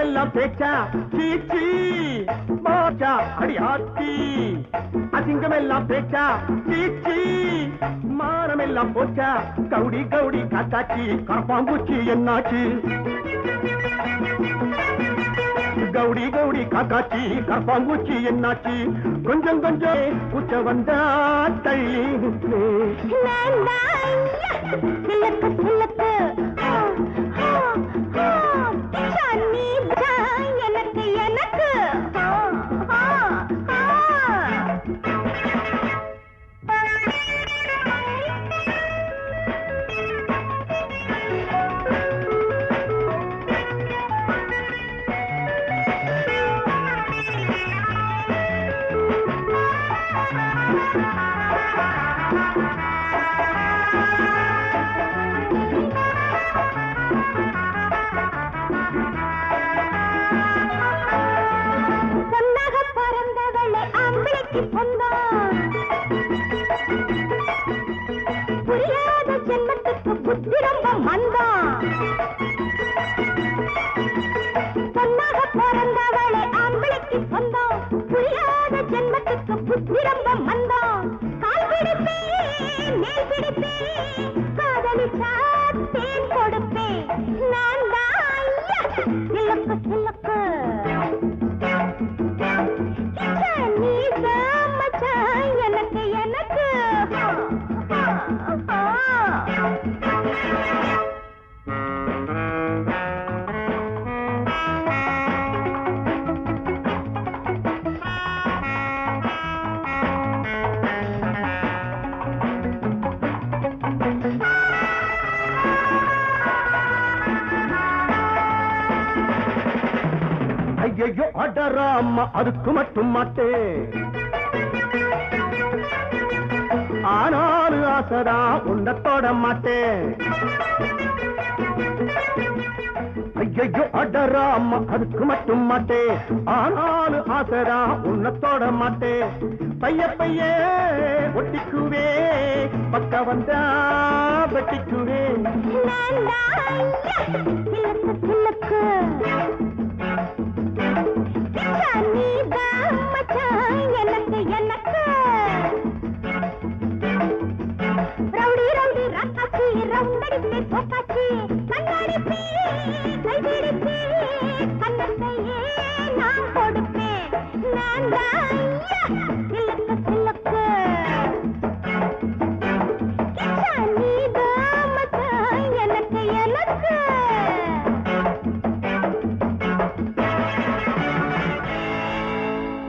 அசிங்கமெல்லாம் பேச்சா சீச்சி மோச்சா அடி ஆச்சி அசிங்கமெல்லாம் பேச்சா சீச்சி மானமெல்லாம் போச்சா கவுடி கவுடி காத்தாச்சி கரப்பாம்பூச்சி என்னாச்சு கவுடி கவுடி காக்காச்சி கரப்பாம்பூச்சி என்னாச்சு கொஞ்சம் கொஞ்சம் பூச்ச வந்தா தள்ளி எனக்கு எனக்கு புரியாத ஜென்மத்துக்கு புத்தி ரொம்ப மந்தான் பொன்னாக பிறந்தவளை ஆம்பளைக்கு சொந்தம் புரியாத ஜென்மத்துக்கு புத்தி ரொம்ப மந்தம் கால் பிடிப்பேன் மேல் பிடிப்பேன் காதலிச்சா தேன் கொடுப்பேன் நான் தான் சிலக்கு சிலக்கு எனக்கு எனக்கு ஐயோ அடராமா அதுக்கு மட்டும் மாட்டேன் ஆனாலும் ஆசைதா உன்னை தொட மாட்டேன் ஐயோ அடராமா அதுக்கு மட்டும் மாட்டேன் ஆனாலும் ஆசைதா உன்னை தொட மாட்டேன் பைய பைய ஒட்டிக்குவே பக்க வந்தா வெட்டிக்குவே எனக்கு எனக்கு ரவுடி ரவுடி ரக்காச்சி ரவுண்டடிப்பே போக்காச்சி